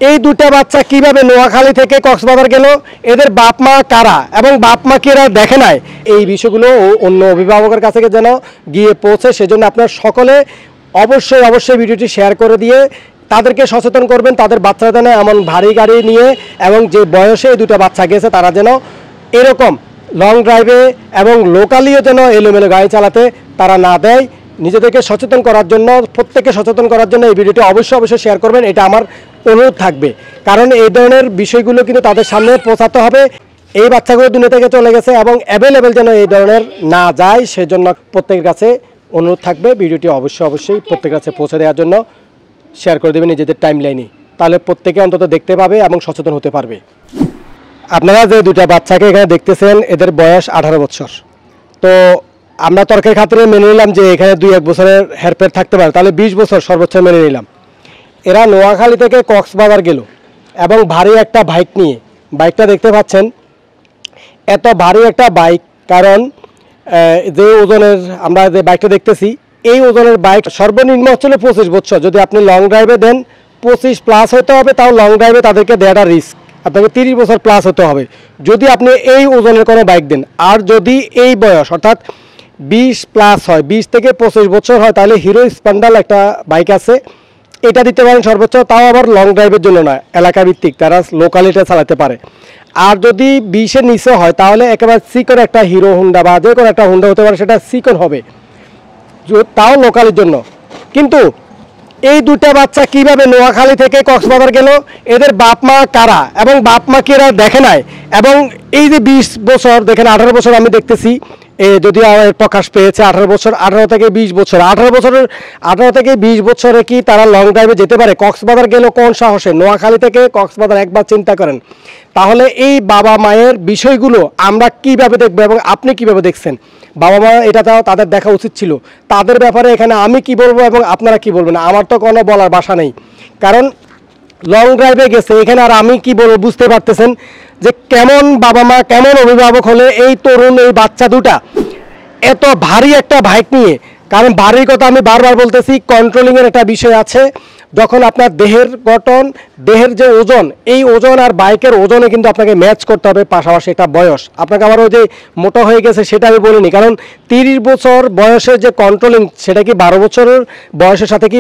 এই দুটা বাচ্চা কিভাবে নোয়াখালী থেকে কক্সবাজার গেল, এদের বাপ মা কারা এবং বাপ মা কি এরা দেখে নাই, এই বিষয়গুলো অন্য অভিভাবকের কাছে যেন গিয়ে পৌঁছে, সেজন্য আপনার সকলে অবশ্যই ভিডিওটি শেয়ার করে দিয়ে তাদেরকে সচেতন করবেন। তাদের বাচ্চারা যেন এমন ভারী গাড়ি নিয়ে এবং যে বয়সে এই দুটা বাচ্চা গেছে তারা যেন এরকম লং ড্রাইভে এবং লোকালিও যেন এলোমেলো গাড়ি চালাতে তারা না দেয়। নিজেদেরকে সচেতন করার জন্য, প্রত্যেককে সচেতন করার জন্য এই ভিডিওটি অবশ্যই শেয়ার করবেন, এটা আমার অনুরোধ থাকবে। কারণ এই ধরনের বিষয়গুলো কিন্তু তাদের সামনে পৌঁছাতে হবে। এই বাচ্চাগুলো দুনিয়া থেকে চলে গেছে এবং অ্যাভেলেবেল যেন এই ধরনের না যায়, সেজন্য প্রত্যেকের কাছে অনুরোধ থাকবে ভিডিওটি অবশ্যই প্রত্যেকের কাছে পৌঁছে দেওয়ার জন্য শেয়ার করে দেবেন নিজেদের টাইম লাইনে, তাহলে প্রত্যেকে অন্তত দেখতে পাবে এবং সচেতন হতে পারবে। আপনারা যে দুটা বাচ্চাকে এখানে দেখতেছেন এদের বয়স 18 বছর। তো আমরা তর্কের খাতিরে মেনে নিলাম যে এখানে 2-1 বছরের হেরফের থাকতে পারে, তাহলে 20 বছর সর্বোচ্চ মেনে নিলাম। এরা নোয়াখালী থেকে কক্সবাজার গেল এবং ভারী একটা বাইক নিয়ে, বাইকটা দেখতে পাচ্ছেন এত ভারী একটা বাইক, কারণ যে ওজনের আমরা যে বাইকটা দেখতেছি এই ওজনের বাইক সর্বনিম্ন হচ্ছে 25 বছর। যদি আপনি লং ড্রাইভে দেন 25+ হতে হবে, তাও লং ড্রাইভে তাদেরকে দেওয়াটা রিস্ক, আপনাকে 30 বছর প্লাস হতে হবে যদি আপনি এই ওজনের কোনো বাইক দেন। আর যদি এই বয়স অর্থাৎ 20+ হয়, 20 থেকে 25 বছর হয়, তাহলে হিরো স্প্লেন্ডার একটা বাইক আছে, এটা দিতে পারেন সর্বোচ্চ, তাও আবার লং ড্রাইভের জন্য নয়, এলাকা ভিত্তিক তারা লোকালিটা চালাতে পারে। আর যদি 20-এর নিচে হয় তাহলে একেবারে সিকন একটা হিরো হুন্ডা বা যে কোনো একটা হুন্ডা হতে পারে, সেটা সিকন হবে, তাও লোকালের জন্য। কিন্তু এই দুটা বাচ্চা কিভাবে নোয়াখালী থেকে কক্সবাজার গেল, এদের বাপ মা কারা এবং বাপ মা কি এরা দেখে নাই। এবং এই যে 20 বছর দেখেন, 18 বছর আমি দেখতেছি, যদি প্রকাশ পেয়েছে 18 বছর, 18 থেকে 20 বছর, 18 থেকে 20 বছরে কি তারা লং ড্রাইভে যেতে পারে? কক্সবাজার গেল কোন সাহসে? নোয়াখালী থেকে কক্সবাজার একবার চিন্তা করেন। তাহলে এই বাবা মায়ের বিষয়গুলো আমরা কিভাবে দেখবো এবং আপনি কিভাবে দেখছেন? বাবা মা এটা তাদের দেখা উচিত ছিল। তাদের ব্যাপারে এখানে আমি কি বলবো এবং আপনারা কি বলবেন, আমার তো কোনো বলার ভাষা নেই। কারণ লং ড্রাইভে গেছে এখানে, আর আমি কি বলবো বুঝতে পারতেছেন যে কেমন বাবা মা, কেমন অভিভাবক হলে এই তরুণ এই বাচ্চা দুটা এত ভারী একটা বাইক নিয়ে। কারণ ভারীর কথা আমি বারবার বলতেছি, কন্ট্রোলিংয়ের একটা বিষয় আছে। যখন আপনার দেহের গঠন, দেহের যে ওজন, এই ওজন আর বাইকের ওজনে কিন্তু আপনাকে ম্যাচ করতে হবে, পাশাপাশি একটা বয়স। আপনাকে আবার ওই যে মোটা হয়ে গেছে সেটা আমি বলিনি, কারণ 30 বছর বয়সের যে কন্ট্রোলিং, সেটা কি 12 বছরের বয়সের সাথে কি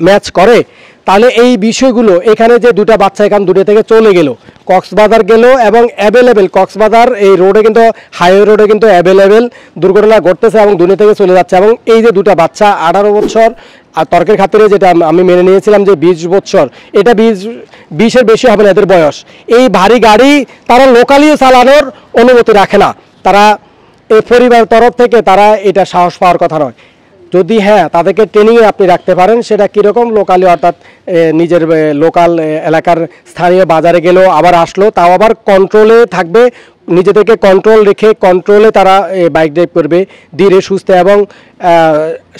ম্যাচ করে? তাহলে এই বিষয়গুলো এখানে যে দুটা বাচ্চা এখান দুনিয়া থেকে চলে গেল, কক্সবাজার গেল এবং অ্যাভেলেবেল কক্সবাজার এই রোডে কিন্তু, হাইওয়ে রোডে কিন্তু অ্যাভেলেবেল দুর্ঘটনা ঘটতেছে এবং দুনিয়া থেকে চলে যাচ্ছে। এবং এই যে দুটা বাচ্চা 18 বছর, আর তর্কের খাতিরে যেটা আমি মেনে নিয়েছিলাম যে 20 বছর, এটা 20-এর বেশি হবে না এদের বয়স। এই ভারী গাড়ি তারা লোকালিও চালানোর অনুমতি রাখে না, তারা এই পরিবারের তরফ থেকে তারা এটা সাহস পাওয়ার কথা নয়। যদি হ্যাঁ তাদেরকে ট্রেনিংয়ে আপনি রাখতে পারেন, সেটা কীরকম লোকালি, অর্থাৎ নিজের লোকাল এলাকার স্থানীয় বাজারে গেল আবার আসলো, তাও আবার কন্ট্রোলে থাকবে, নিজেদেরকে কন্ট্রোল রেখে কন্ট্রোলে তারা বাইক ড্রাইভ করবে ধীরে সুস্থে এবং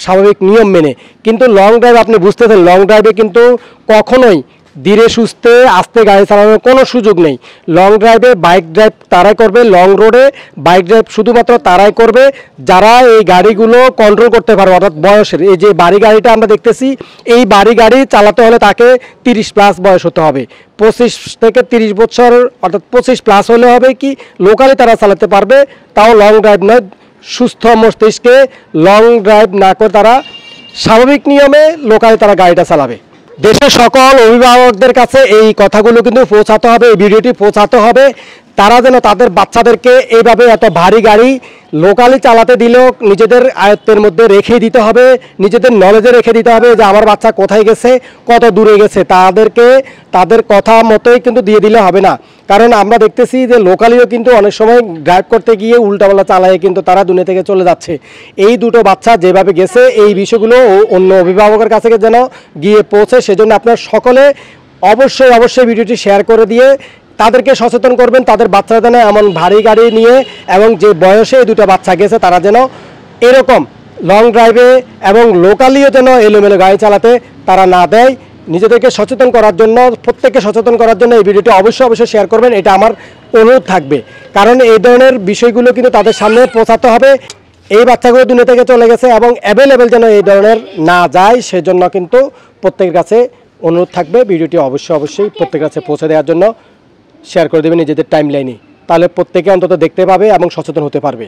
স্বাভাবিক নিয়ম মেনে। কিন্তু লং ড্রাইভ আপনি বুঝতেছেন, লং ড্রাইভে কিন্তু কখনোই ধীরে সুস্থে আস্তে গাড়ি চালানোর কোনো সুযোগ নেই। লং ড্রাইভে বাইক ড্রাইভ তারাই করবে, লং রোডে বাইক ড্রাইভ শুধুমাত্র তারাই করবে যারা এই গাড়িগুলো কন্ট্রোল করতে পারবে, অর্থাৎ বয়সের। এই যে বাড়ি গাড়িটা আমরা দেখতেছি, এই বাড়ি গাড়ি চালাতে হলে তাকে 30+ বয়স হতে হবে, 25 থেকে 30 বছর অর্থাৎ 25+ হলে হবে কি লোকালি তারা চালাতে পারবে, তাও লং ড্রাইভ নয়। সুস্থ মস্তিষ্কে লং ড্রাইভ না করে তারা স্বাভাবিক নিয়মে লোকালি তারা গাড়িটা চালাবে। দেশের সকল অভিভাবকদের কাছে এই কথাগুলো কিন্তু পৌঁছাতে হবে, এই ভিডিওটি পৌঁছাতে হবে। তারা যেন তাদের বাচ্চাদেরকে এইভাবে এত ভারী গাড়ি লোকালি চালাতে দিলেও নিজেদের আয়ত্তের মধ্যে রেখে দিতে হবে, নিজেদের নলেজে রেখে দিতে হবে যে আমার বাচ্চা কোথায় গেছে, কত দূরে গেছে, তাদেরকে তাদের কথা মতোই কিন্তু দিয়ে দিলে হবে না। কারণ আমরা দেখতেছি যে লোকালিও কিন্তু অনেক সময় ড্রাইভ করতে গিয়ে উল্টাপাল্টা চালায় কিন্তু তারা দুনিয়া থেকে চলে যাচ্ছে। এই দুটো বাচ্চা যেভাবে গেছে এই বিষয়গুলো অন্য অভিভাবকের কাছে যেন গিয়ে পৌঁছে, সেজন্য আপনার সকলে অবশ্যই ভিডিওটি শেয়ার করে দিয়ে তাদেরকে সচেতন করবেন। তাদের বাচ্চারা যেন এমন ভারী গাড়ি নিয়ে এবং যে বয়সে এই দুটো বাচ্চা গেছে তারা যেন এরকম লং ড্রাইভে এবং লোকালিও যেন এলোমেলো গাড়ি চালাতে তারা না দেয়। নিজেদেরকে সচেতন করার জন্য, প্রত্যেককে সচেতন করার জন্য এই ভিডিওটি অবশ্যই শেয়ার করবেন, এটা আমার অনুরোধ থাকবে। কারণ এই ধরনের বিষয়গুলো কিন্তু তাদের সামনে পৌঁছাতে হবে। এই বাচ্চাগুলো দুনিয়া থেকে চলে গেছে এবং অ্যাভেলেবেল যেন এই ধরনের না যায়, সেজন্য কিন্তু প্রত্যেকের কাছে অনুরোধ থাকবে ভিডিওটি অবশ্যই প্রত্যেকের কাছে পৌঁছে দেওয়ার জন্য শেয়ার করে দেবেন নিজেদের টাইম লাইনে, তাহলে প্রত্যেকে অন্তত দেখতে পাবে এবং সচেতন হতে পারবে।